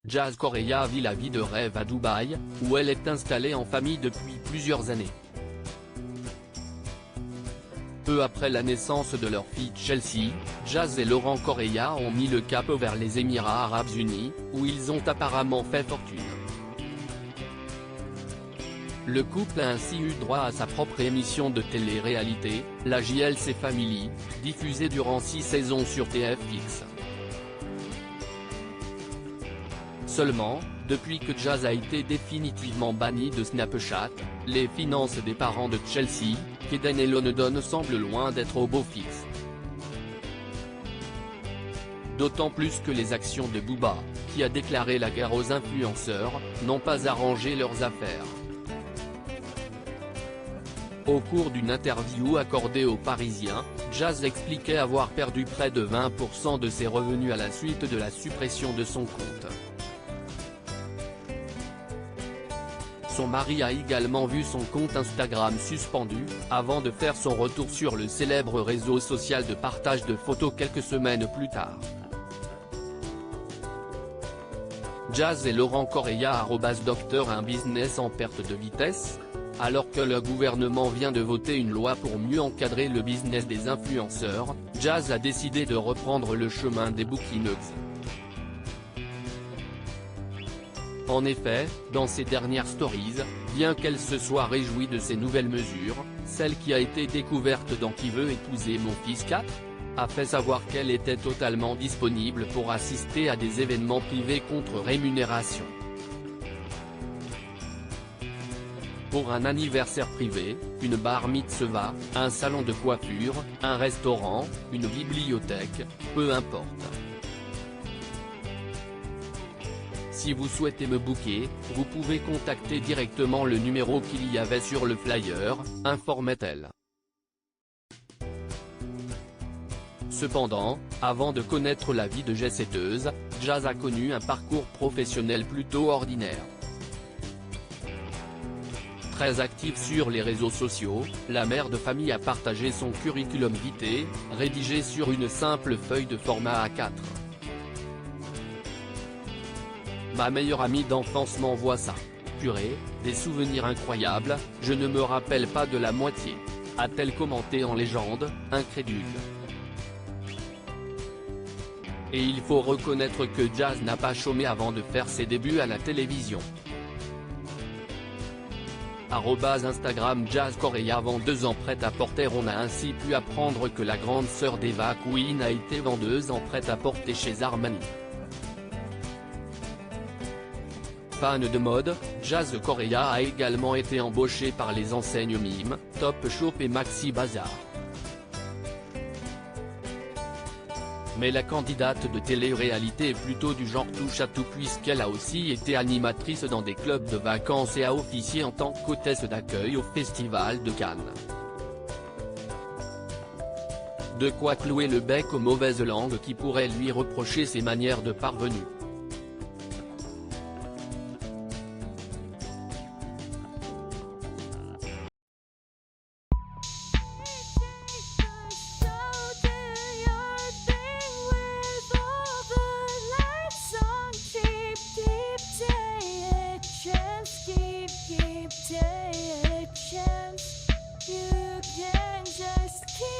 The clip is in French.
Jazz Correia vit la vie de rêve à Dubaï, où elle est installée en famille depuis plusieurs années. Peu après la naissance de leur fille Chelsea, Jazz et Laurent Correia ont mis le cap vers les Émirats Arabes Unis, où ils ont apparemment fait fortune. Le couple a ainsi eu droit à sa propre émission de télé-réalité, la JLC Family, diffusée durant 6 saisons sur TFX. Seulement, depuis que Jazz a été définitivement banni de Snapchat, les finances des parents de Chelsea, Kaden et London semblent loin d'être au beau fixe. D'autant plus que les actions de Booba, qui a déclaré la guerre aux influenceurs, n'ont pas arrangé leurs affaires. Au cours d'une interview accordée aux Parisiens, Jazz expliquait avoir perdu près de 20% de ses revenus à la suite de la suppression de son compte. Son mari a également vu son compte Instagram suspendu, avant de faire son retour sur le célèbre réseau social de partage de photos quelques semaines plus tard. Jazz et Laurent Correia Docteur un business en perte de vitesse. Alors que le gouvernement vient de voter une loi pour mieux encadrer le business des influenceurs, Jazz a décidé de reprendre le chemin des bookinugs. En effet, dans ses dernières stories, bien qu'elle se soit réjouie de ces nouvelles mesures, celle qui a été découverte dans Qui veut épouser mon fils 4 a fait savoir qu'elle était totalement disponible pour assister à des événements privés contre rémunération. Pour un anniversaire privé, une bar mitzvah, un salon de coiffure, un restaurant, une bibliothèque, peu importe. Si vous souhaitez me booker, vous pouvez contacter directement le numéro qu'il y avait sur le flyer, informait-elle. Cependant, avant de connaître la vie de jet-setteuse, Jazz a connu un parcours professionnel plutôt ordinaire. Très active sur les réseaux sociaux, la mère de famille a partagé son curriculum vitae, rédigé sur une simple feuille de format A4. Ma meilleure amie d'enfance m'envoie ça. Purée, des souvenirs incroyables, je ne me rappelle pas de la moitié. A-t-elle commenté en légende, incrédule. Et il faut reconnaître que Jazz n'a pas chômé avant de faire ses débuts à la télévision. Instagram Jazz Correia vendeuse en prêt-à-porter. On a ainsi pu apprendre que la grande sœur d'Eva Queen a été vendeuse en prêt-à-porter chez Armani. Fan de mode, Jazz Correia a également été embauchée par les enseignes Mime, Topshop et Maxi Bazar. Mais la candidate de télé-réalité est plutôt du genre touche-à-tout puisqu'elle a aussi été animatrice dans des clubs de vacances et a officié en tant qu'hôtesse d'accueil au Festival de Cannes. De quoi clouer le bec aux mauvaises langues qui pourraient lui reprocher ses manières de parvenue. Keep taking a chance. You can just keep